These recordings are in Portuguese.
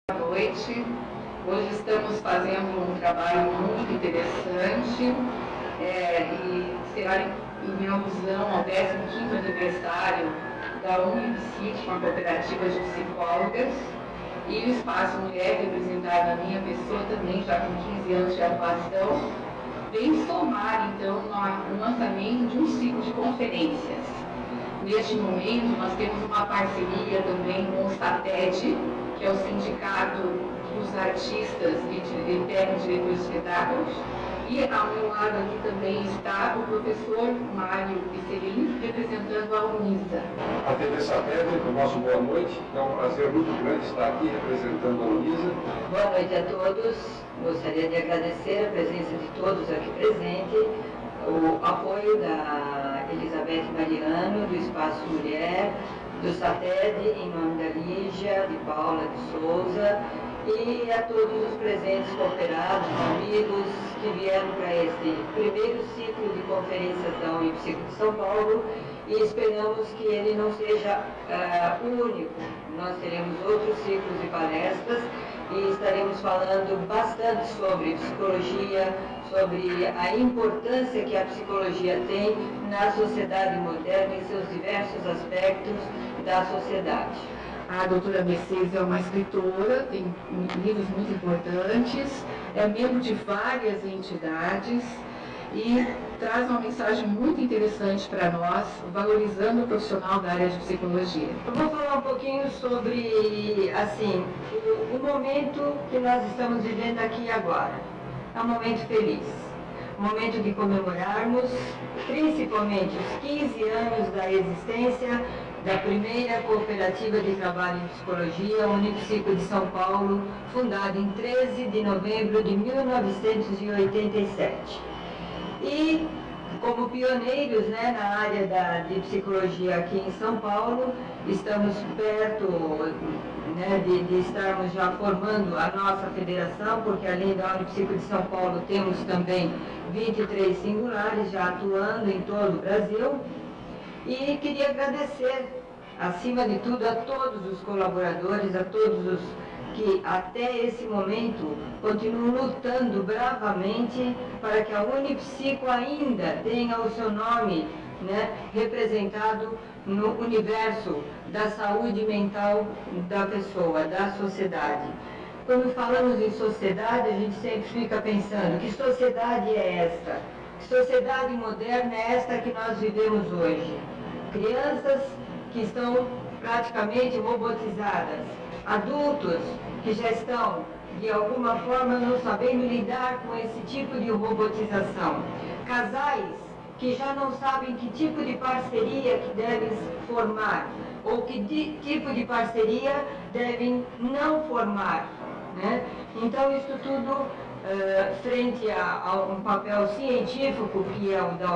Boa noite. Hoje estamos fazendo um trabalho muito interessante e será em alusão ao 15º aniversário da Unipsic, uma cooperativa de psicólogas, e o Espaço Mulher, representado na minha pessoa também, já com 15 anos de atuação, vem somar então no lançamento de um ciclo de conferências. Neste momento, nós temos uma parceria também com o SATED, que é o Sindicato dos Artistas e Técnicos de Espetáculos. E ao meu lado aqui também está o professor Mário Pisserin, representando a Unisa. A TV SATED, o nosso boa noite. É um prazer muito grande estar aqui representando a Unisa. Boa noite a todos. Gostaria de agradecer a presença de todos aqui presentes, o apoio da Elizabeth Mariano, do Espaço Mulher, do SATED, em nome da Lígia, de Paula de Souza, e a todos os presentes cooperados, amigos que vieram para este primeiro ciclo de conferências da Unipsic de São Paulo, e esperamos que ele não seja o único. Nós teremos outros ciclos de palestras e estaremos falando bastante sobre psicologia, sobre a importância que a psicologia tem na sociedade moderna, em seus diversos aspectos da sociedade. A doutora Mercedes é uma escritora, tem livros muito importantes, é membro de várias entidades e traz uma mensagem muito interessante para nós, valorizando o profissional da área de psicologia. Eu vou falar um pouquinho sobre, assim, o momento que nós estamos vivendo aqui e agora. É um momento feliz, um momento de comemorarmos, principalmente os 15 anos da existência da primeira cooperativa de trabalho em psicologia, Unipsic de São Paulo, fundada em 13 de novembro de 1987. E como pioneiros, né, na área de psicologia aqui em São Paulo, estamos perto, né, de estarmos já formando a nossa federação, porque além da Unipsic de São Paulo temos também 23 singulares já atuando em todo o Brasil. E queria agradecer, acima de tudo, a todos os colaboradores, a todos os que até esse momento continuam lutando bravamente para que a Unipsic ainda tenha o seu nome, né, representado no universo da saúde mental da pessoa, da sociedade. Quando falamos em sociedade, a gente sempre fica pensando, que sociedade é esta? Que sociedade moderna é esta que nós vivemos hoje? Crianças que estão praticamente robotizadas, adultos que já estão, de alguma forma, não sabendo lidar com esse tipo de robotização, casais que já não sabem que tipo de parceria que devem formar, ou que tipo de parceria devem não formar, né? Então, isso tudo, frente a um papel científico, que é o da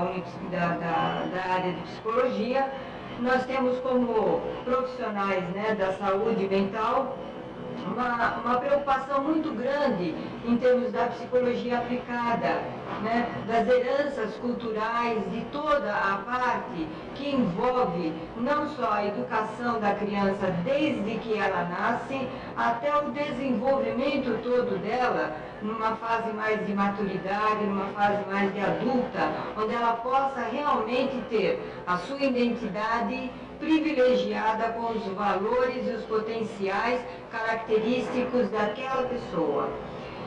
área de psicologia, nós temos como profissionais, né, da saúde mental uma preocupação muito grande em termos da psicologia aplicada, né, das heranças culturais, de toda a parte que envolve não só a educação da criança desde que ela nasce, até o desenvolvimento todo dela, numa fase mais de maturidade, numa fase mais de adulta, onde ela possa realmente ter a sua identidade privilegiada com os valores e os potenciais característicos daquela pessoa.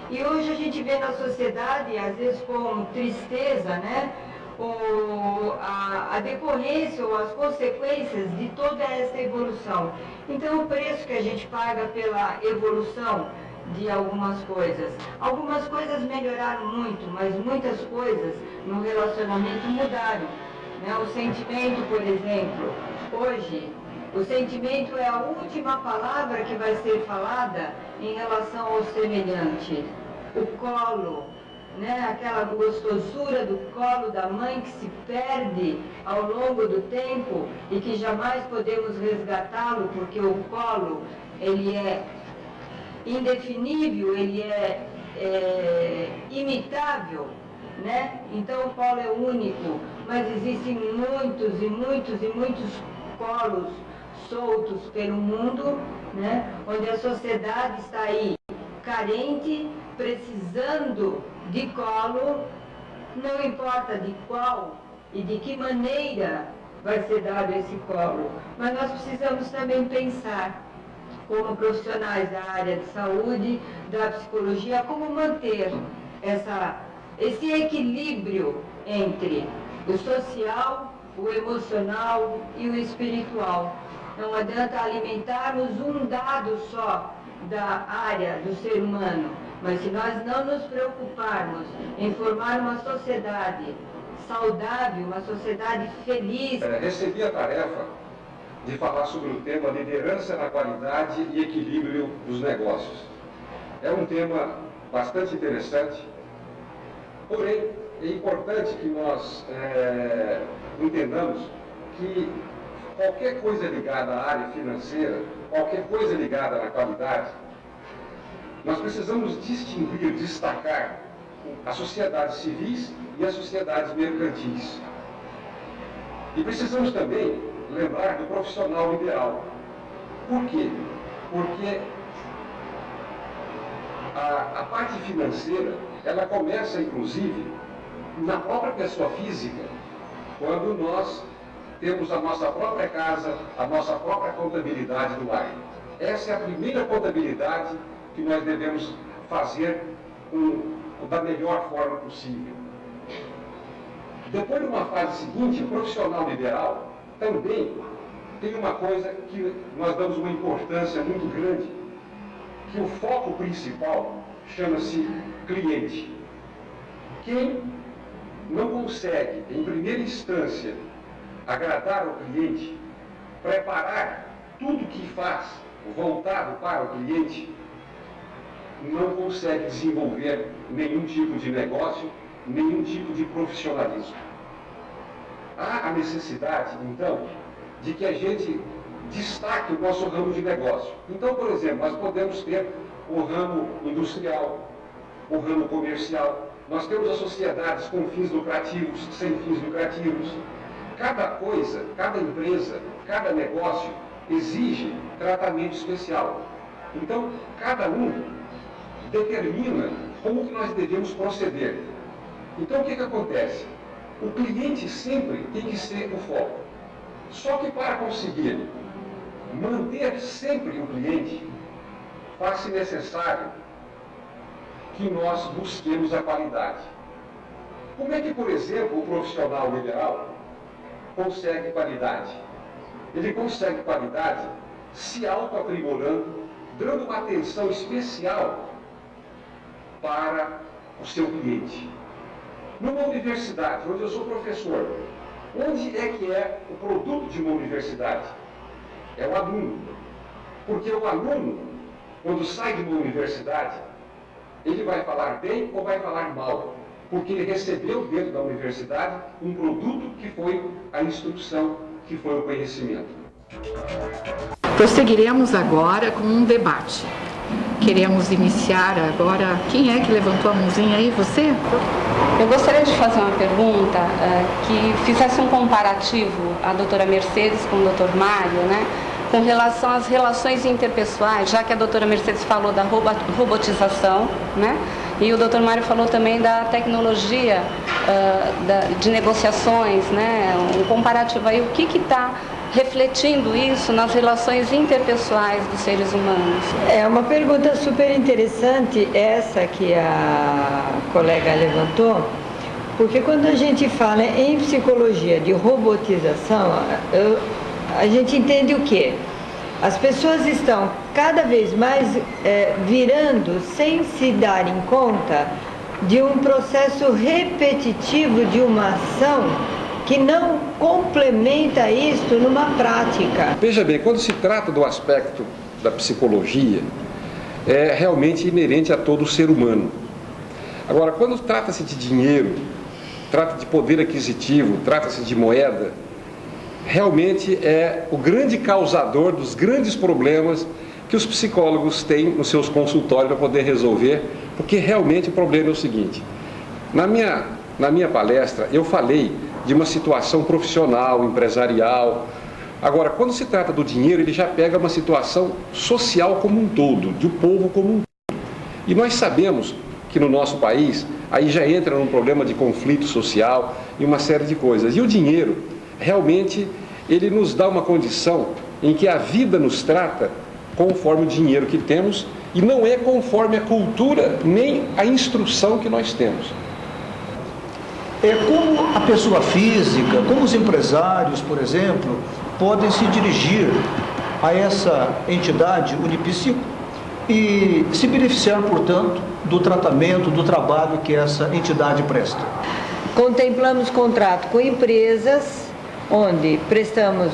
E hoje a gente vê na sociedade, às vezes com tristeza, né, a decorrência ou as consequências de toda essa evolução. Então, o preço que a gente paga pela evolução de algumas coisas melhoraram muito, mas muitas coisas no relacionamento mudaram, né? O sentimento, por exemplo, hoje, o sentimento é a última palavra que vai ser falada em relação ao semelhante. O colo, né? Aquela gostosura do colo da mãe que se perde ao longo do tempo e que jamais podemos resgatá-lo, porque o colo, ele é indefinível, ele é imitável, né? Então o colo é único, mas existem muitos e muitos e muitos colos soltos pelo mundo né? Onde a sociedade está aí carente, precisando de colo, não importa de qual e de que maneira vai ser dado esse colo, mas nós precisamos também pensar, como profissionais da área de saúde, da psicologia, como manter esse equilíbrio entre o social, o emocional e o espiritual. Não adianta alimentarmos um dado só da área do ser humano, mas se nós não nos preocuparmos em formar uma sociedade saudável, uma sociedade feliz. Recebi a tarefa de falar sobre o tema liderança na qualidade e equilíbrio dos negócios. É um tema bastante interessante, porém é importante que nós entendamos que qualquer coisa ligada à área financeira, qualquer coisa ligada na qualidade, nós precisamos distinguir, destacar as sociedades civis e as sociedades mercantis. E precisamos também lembrar do profissional liberal. Por quê? Porque a parte financeira, ela começa, inclusive, na própria pessoa física, quando nós temos a nossa própria casa, a nossa própria contabilidade do lar. Essa é a primeira contabilidade que nós devemos fazer da melhor forma possível. Depois, numa fase seguinte, o profissional liberal também tem uma coisa que nós damos uma importância muito grande, que o foco principal chama-se cliente. Quem não consegue, em primeira instância, agradar ao cliente, preparar tudo que faz voltado para o cliente, não consegue desenvolver nenhum tipo de negócio, nenhum tipo de profissionalismo. Há a necessidade, então, de que a gente destaque o nosso ramo de negócio. Então, por exemplo, nós podemos ter o ramo industrial, o ramo comercial, nós temos as sociedades com fins lucrativos, sem fins lucrativos. Cada coisa, cada empresa, cada negócio exige tratamento especial. Então, cada um determina como que nós devemos proceder. Então, o que acontece? O cliente sempre tem que ser o foco. Só que para conseguir manter sempre o cliente, faz-se necessário que nós busquemos a qualidade. Como é que, por exemplo, o profissional liberal consegue qualidade? Ele consegue qualidade se autoaprimorando, dando uma atenção especial para o seu cliente. Numa universidade, onde eu sou professor, onde é que é o produto de uma universidade? É o aluno. Porque o aluno, quando sai de uma universidade, ele vai falar bem ou vai falar mal? Porque ele recebeu dentro da universidade um produto que foi a instrução, que foi o conhecimento. Prosseguiremos agora com um debate. Queremos iniciar agora. Quem é que levantou a mãozinha aí? Você? Eu gostaria de fazer uma pergunta que fizesse um comparativo a doutora Mercedes com o doutor Mário, né? Com relação às relações interpessoais, já que a doutora Mercedes falou da robotização, né? E o doutor Mário falou também da tecnologia de negociações, né? Um comparativo aí, o que está refletindo isso nas relações interpessoais dos seres humanos? É uma pergunta super interessante essa que a colega levantou, porque quando a gente fala em psicologia de robotização, a gente entende o quê? As pessoas estão cada vez mais virando, sem se darem conta, de um processo repetitivo de uma ação que não complementa isso numa prática. Veja bem, quando se trata do aspecto da psicologia, é realmente inerente a todo ser humano. Agora, quando trata-se de dinheiro, trata de poder aquisitivo, trata-se de moeda, realmente é o grande causador dos grandes problemas que os psicólogos têm nos seus consultórios para poder resolver, porque realmente o problema é o seguinte: na minha palestra eu falei de uma situação profissional, empresarial, Agora, quando se trata do dinheiro, ele já pega uma situação social como um todo, do povo como um todo. E nós sabemos que no nosso país, aí já entra num problema de conflito social e uma série de coisas. E o dinheiro, realmente, ele nos dá uma condição em que a vida nos trata conforme o dinheiro que temos e não é conforme a cultura nem a instrução que nós temos. Como a pessoa física, como os empresários, por exemplo, podem se dirigir a essa entidade Unipsico e se beneficiar, portanto, do tratamento, do trabalho que essa entidade presta? Contemplamos contrato com empresas, onde prestamos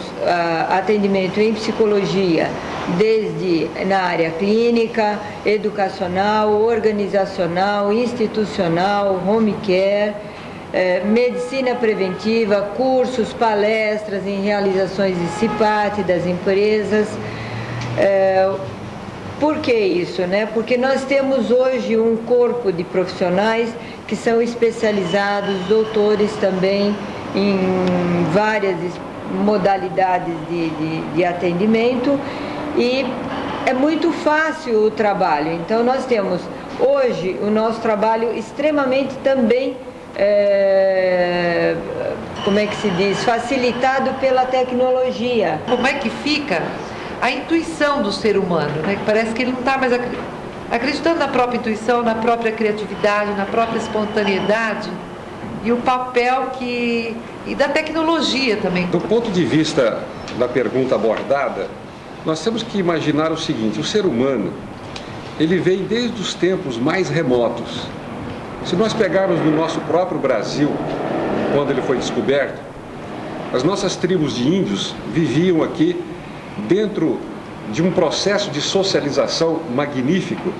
atendimento em psicologia, desde na área clínica, educacional, organizacional, institucional, home care, medicina preventiva, cursos, palestras em realizações de CIPAT das empresas. Por que isso, né? Porque nós temos hoje um corpo de profissionais que são especializados, doutores também em várias modalidades de atendimento, e é muito fácil o trabalho. Então nós temos hoje o nosso trabalho extremamente também como é que se diz, facilitado pela tecnologia. Como é que fica a intuição do ser humano, né? Parece que ele não está mais acreditando na própria intuição, na própria criatividade, na própria espontaneidade e o papel e da tecnologia também. Do ponto de vista da pergunta abordada, nós temos que imaginar o seguinte: o ser humano, ele vem desde os tempos mais remotos. Se nós pegarmos no nosso próprio Brasil, quando ele foi descoberto, as nossas tribos de índios viviam aqui dentro de um processo de socialização magnífico,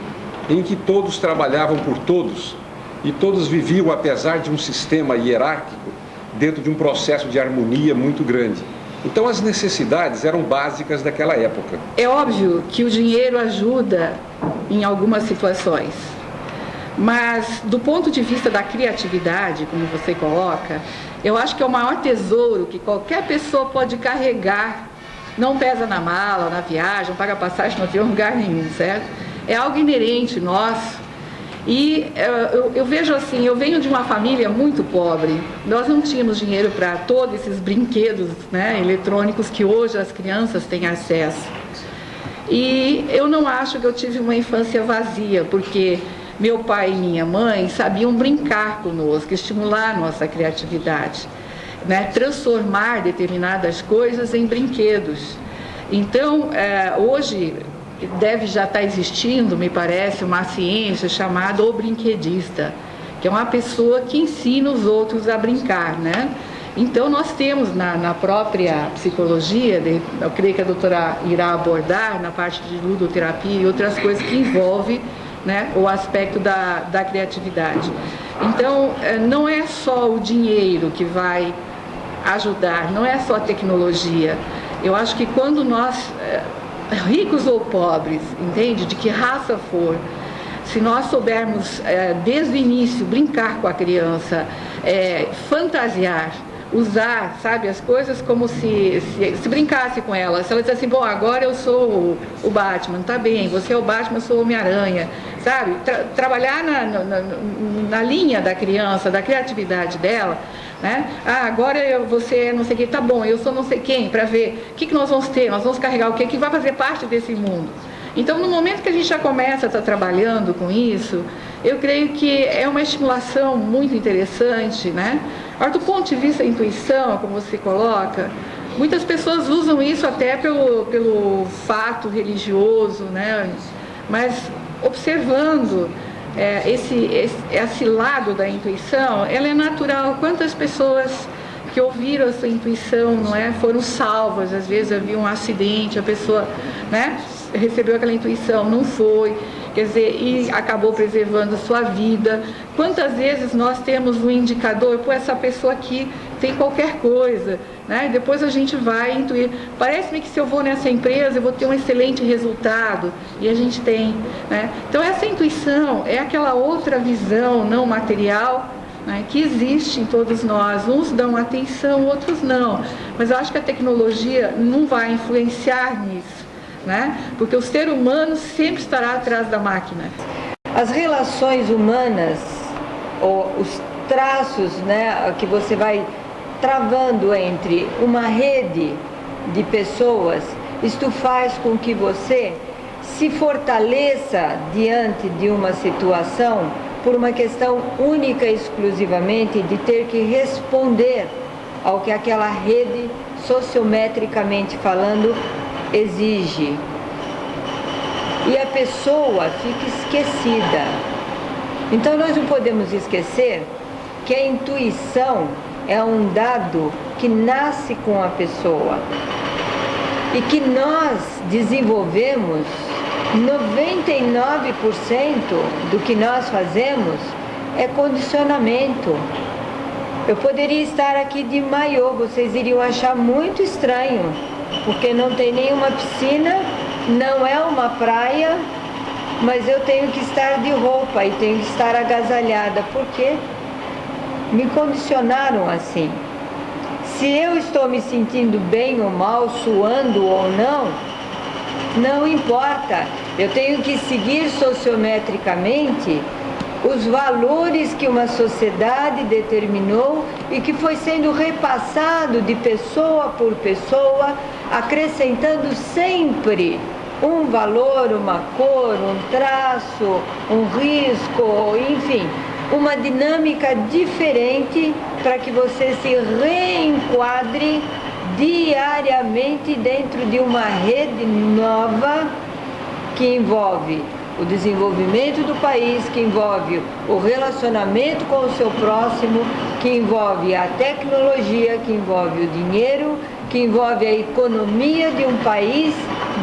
em que todos trabalhavam por todos e todos viviam, apesar de um sistema hierárquico, dentro de um processo de harmonia muito grande. Então as necessidades eram básicas daquela época. É óbvio que o dinheiro ajuda em algumas situações, mas do ponto de vista da criatividade, como você coloca, eu acho que é o maior tesouro que qualquer pessoa pode carregar. Não pesa na mala, na viagem, não paga passagem, não tem lugar nenhum, certo? É algo inerente nosso. E eu vejo assim, eu venho de uma família muito pobre. Nós não tínhamos dinheiro para todos esses brinquedos, né, eletrônicos que hoje as crianças têm acesso. E eu não acho que eu tive uma infância vazia, porque meu pai e minha mãe sabiam brincar conosco, estimular a nossa criatividade, né, transformar determinadas coisas em brinquedos. Então, hoje deve já estar existindo, me parece, uma ciência chamada o brinquedista, que é uma pessoa que ensina os outros a brincar, né? Então, nós temos na própria psicologia, eu creio que a doutora irá abordar, na parte de ludoterapia e outras coisas que envolvem, né, o aspecto da criatividade. Então, não é só o dinheiro que vai ajudar, não é só a tecnologia. Eu acho que quando nós, ricos ou pobres, entende, de que raça for, se nós soubermos desde o início brincar com a criança, fantasiar, usar, sabe, as coisas como se brincasse com ela. Se ela dissesse assim, bom, agora eu sou o Batman, tá bem, você é o Batman, eu sou o Homem-Aranha, sabe? Trabalhar na linha da criança, da criatividade dela, né? Agora você não sei quem, tá bom, eu sou não sei quem, para ver o que nós vamos ter, nós vamos carregar o que vai fazer parte desse mundo. Então, no momento que a gente já começa a estar trabalhando com isso, eu creio que é uma estimulação muito interessante, né? Agora, do ponto de vista da intuição, como você coloca, muitas pessoas usam isso até pelo fato religioso, né? Mas observando esse lado da intuição, ela é natural. Quantas pessoas que ouviram a sua intuição, não é, foram salvas? Às vezes havia um acidente, a pessoa, né, recebeu aquela intuição, não foi, quer dizer, e acabou preservando a sua vida. Quantas vezes nós temos um indicador, pô, essa pessoa aqui tem qualquer coisa, né? E depois a gente vai intuir, parece-me que se eu vou nessa empresa eu vou ter um excelente resultado, e a gente tem, né? Então essa intuição é aquela outra visão não material né, que existe em todos nós. Uns dão atenção, outros não. Mas eu acho que a tecnologia não vai influenciar nisso, né, porque o ser humano sempre estará atrás da máquina. As relações humanas, ou os traços, né, que você vai travando entre uma rede de pessoas, isto faz com que você se fortaleça diante de uma situação por uma questão única e exclusivamente de ter que responder ao que aquela rede, sociometricamente falando, exige. E a pessoa fica esquecida. Então nós não podemos esquecer que a intuição é um dado que nasce com a pessoa e que nós desenvolvemos 99% do que nós fazemos é condicionamento. Eu poderia estar aqui de maiô, vocês iriam achar muito estranho, porque não tem nenhuma piscina, não é uma praia, mas eu tenho que estar de roupa e tenho que estar agasalhada, porque me condicionaram assim. Se eu estou me sentindo bem ou mal, suando ou não importa. Eu tenho que seguir sociometricamente os valores que uma sociedade determinou e que foi sendo repassado de pessoa por pessoa, acrescentando sempre um valor, uma cor, um traço, um risco, enfim, uma dinâmica diferente para que você se reenquadre diariamente dentro de uma rede nova que envolve o desenvolvimento do país, que envolve o relacionamento com o seu próximo, que envolve a tecnologia, que envolve o dinheiro, que envolve a economia de um país,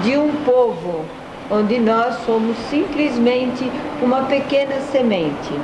de um povo, onde nós somos simplesmente uma pequena semente.